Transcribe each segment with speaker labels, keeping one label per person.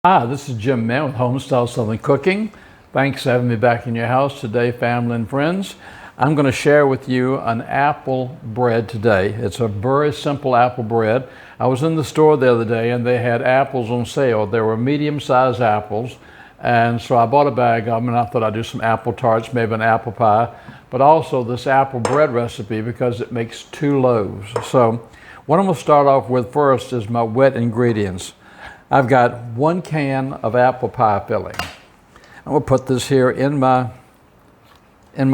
Speaker 1: Hi, this is Jim Mann with Homestyle Southern Cooking. Thanks for having me back in your house today, family and friends. I'm going to share with you an apple bread today. It's a very simple apple bread. I was in the store the other day and they had apples on sale. They were medium-sized apples, and so I bought a bag of them, and I thought I'd do some apple tarts, maybe an apple pie, but also this apple bread recipe because it makes 2 loaves. So what I'm going to start off with first is my wet ingredients. I've got 1 can of apple pie filling. I'm going to put this here in my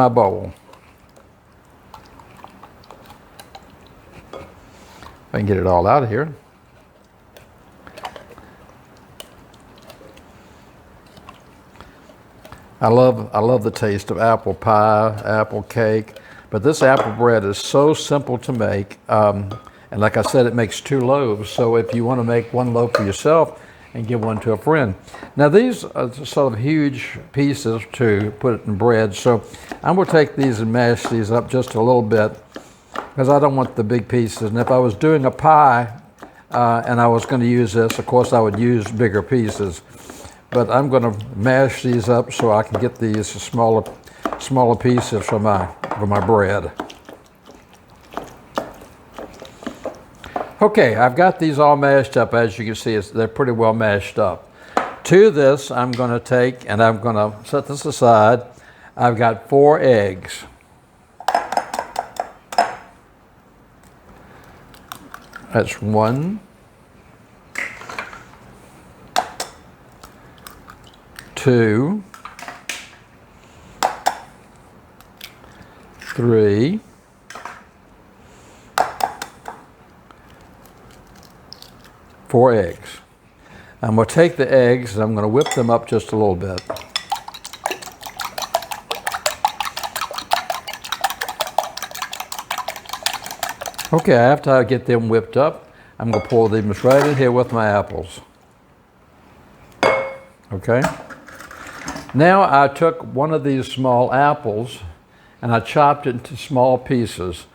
Speaker 1: bowl. If I can get it all out of here. I love the taste of apple pie, apple cake, but this apple bread is so simple to make. And like I said, it makes 2 loaves. So if you want to make 1 loaf for yourself and give 1 to a friend. Now these are sort of huge pieces to put in bread. So I'm going to take these and mash these up just a little bit because I don't want the big pieces. And if I was doing a pie and I was going to use this, of course I would use bigger pieces. But I'm going to mash these up so I can get these smaller pieces for my bread. Okay, I've got these all mashed up. As you can see, they're pretty well mashed up. To this, I'm going to take, and I'm going to set this aside. I've got 4 eggs. That's 1, 2, 3, 4 eggs. I'm going to take the eggs and I'm going to whip them up just a little bit. Okay, after I get them whipped up, I'm going to pour them right in here with my apples. Okay. Now I took one of these small apples and I chopped it into small pieces.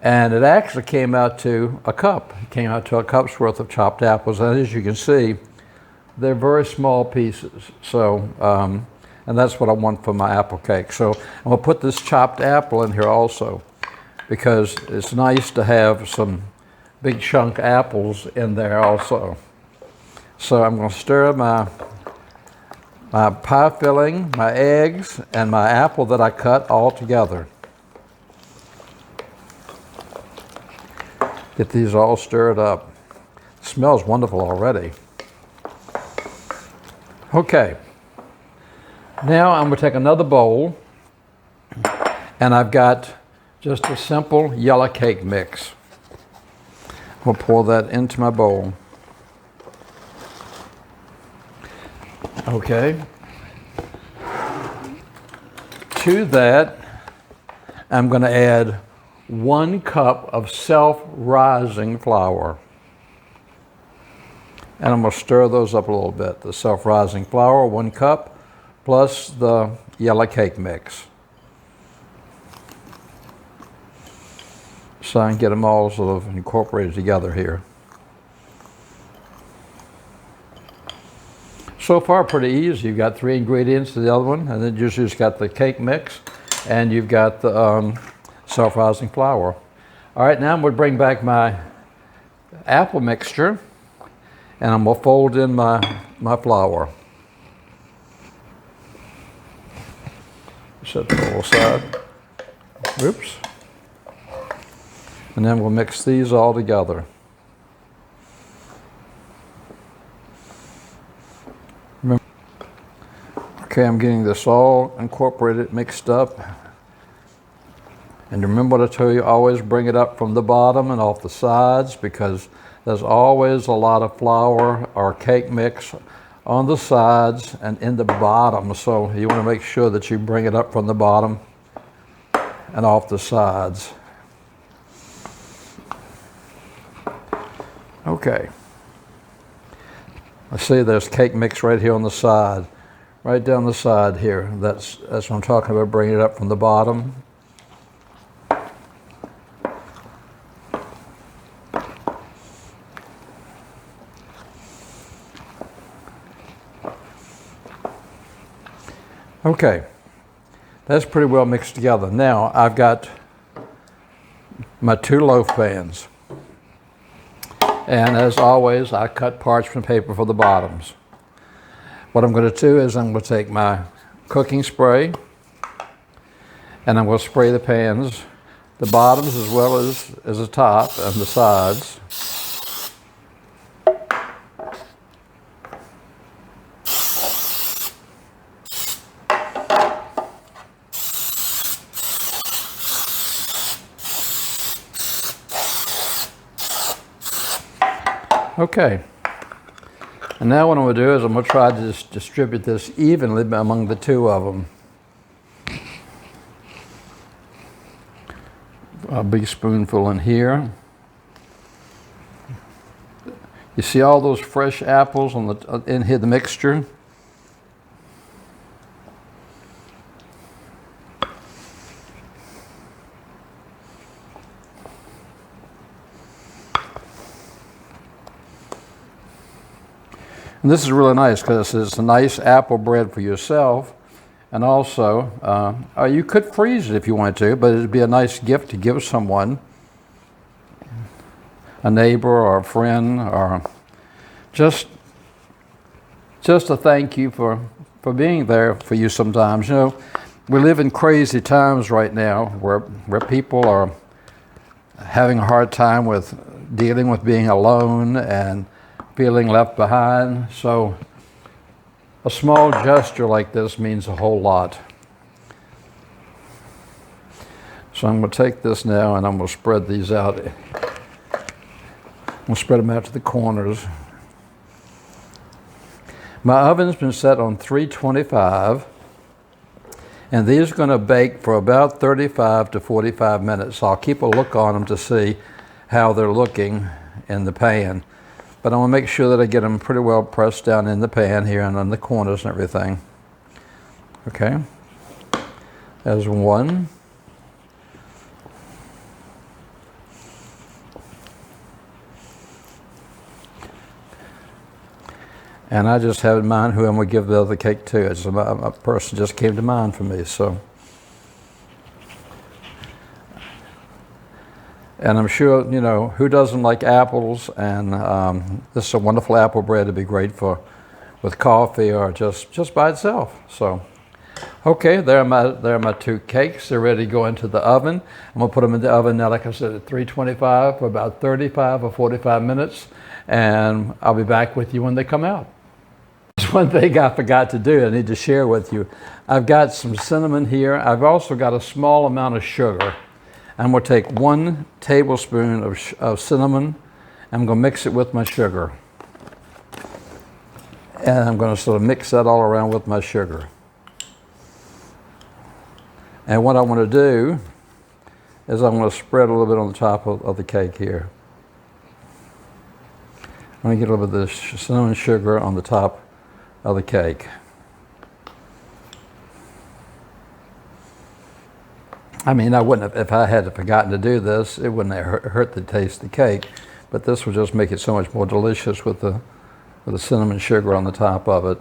Speaker 1: And it actually came out to a cup. It came out to a cup's worth of chopped apples. And as you can see, they're very small pieces. So, and that's what I want for my apple cake. So I'm going to put this chopped apple in here also because it's nice to have some big chunk apples in there also. So I'm going to stir my pie filling, my eggs, and my apple that I cut all together. Get these all stirred up. It smells wonderful already. Okay. Now I'm going to take another bowl, and I've got just a simple yellow cake mix. I'll pour that into my bowl. Okay. To that, I'm going to add 1 cup of self-rising flour. And I'm going to stir those up a little bit. The self-rising flour, 1 cup, plus the yellow cake mix. So I can get them all sort of incorporated together here. So far pretty easy. You've got 3 ingredients to the other one, and then you just got the cake mix, and you've got the self-rising flour. All right, now I'm going to bring back my apple mixture, and I'm going to fold in my flour. Set the bowl aside. Oops. And then we'll mix these all together. Okay, I'm getting this all incorporated, mixed up. And remember what I told you, always bring it up from the bottom and off the sides because there's always a lot of flour or cake mix on the sides and in the bottom. So you want to make sure that you bring it up from the bottom and off the sides. Okay. I see there's cake mix right here on the side, right down the side here. That's what I'm talking about, bringing it up from the bottom. Okay, that's pretty well mixed together. Now I've got my 2 loaf pans. And as always, I cut parchment paper for the bottoms. What I'm going to do is I'm going to take my cooking spray and I'm going to spray the pans, the bottoms as well as the top and the sides. Okay, and now what I'm going to do is I'm going to try to just distribute this evenly among the 2 of them. A big spoonful in here. You see all those fresh apples on in here, the mixture? And this is really nice because it's a nice apple bread for yourself. And also, you could freeze it if you wanted to, but it'd be a nice gift to give someone, a neighbor or a friend, or just a thank you for being there for you sometimes. You know, we live in crazy times right now where people are having a hard time with dealing with being alone and feeling left behind. So a small gesture like this means a whole lot. So I'm going to take this now and I'm going to spread these out. I'm going to spread them out to the corners. My oven's been set on 325 and these are going to bake for about 35 to 45 minutes. I'll keep a look on them to see how they're looking in the pan. But I want to make sure that I get them pretty well pressed down in the pan here and on the corners and everything. Okay, there's one. And I just have in mind who I'm going to give the other cake to. It's a person just came to mind for me, so. And I'm sure, you know, who doesn't like apples? And this is a wonderful apple bread. It'd be great with coffee or just by itself. So, okay, there are my 2 cakes. They're ready to go into the oven. I'm gonna put them in the oven now, like I said, at 325 for about 35 or 45 minutes. And I'll be back with you when they come out. There's one thing I forgot to do. I need to share with you. I've got some cinnamon here. I've also got a small amount of sugar. I'm going to take 1 tablespoon of cinnamon. I'm going to mix it with my sugar. And I'm going to sort of mix that all around with my sugar. And what I want to do is I'm going to spread a little bit on the top of the cake here. I'm going to get a little bit of the cinnamon sugar on the top of the cake. I mean, I wouldn't have, if I had forgotten to do this, it wouldn't have hurt the taste of the cake, but this would just make it so much more delicious with the cinnamon sugar on the top of it.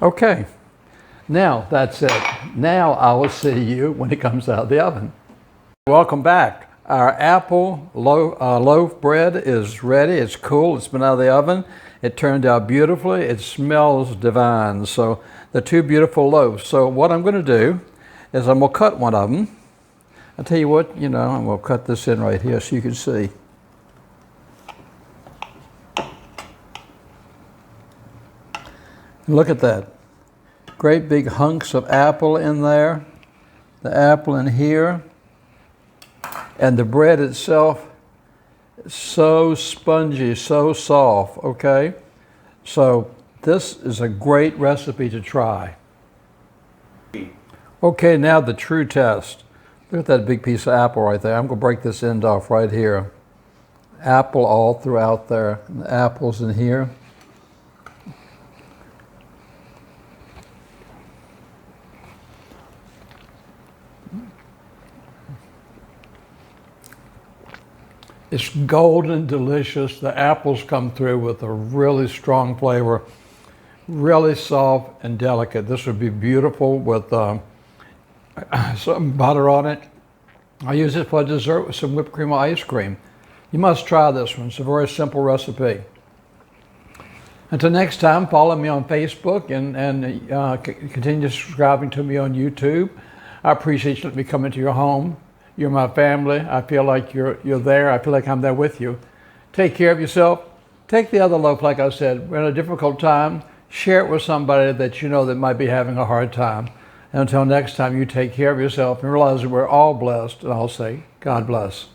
Speaker 1: Okay, now that's it. Now I will see you when it comes out of the oven. Welcome back. Our apple loaf bread is ready. It's cool. It's been out of the oven. It turned out beautifully. It smells divine. So the 2 beautiful loaves. So what I'm going to do is I'm going to cut one of them. I'll tell you what, you know, I'm going to cut this in right here so you can see. Look at that. Great big hunks of apple in there. The apple in here. And the bread itself is so spongy, so soft, okay? So this is a great recipe to try. Okay, now the true test. Look at that big piece of apple right there. I'm going to break this end off right here. Apple all throughout there. And the apples in here. It's golden delicious. The apples come through with a really strong flavor, really soft and delicate. This would be beautiful with some butter on it. I use it for dessert with some whipped cream or ice cream. You must try this one. It's a very simple recipe. Until next time, follow me on Facebook and continue subscribing to me on YouTube. I appreciate you letting me come into your home. You're my family. I feel like you're there. I feel like I'm there with you. Take care of yourself. Take the other loaf, like I said. We're in a difficult time. Share it with somebody that you know that might be having a hard time. And until next time, you take care of yourself and realize that we're all blessed. And I'll say, God bless.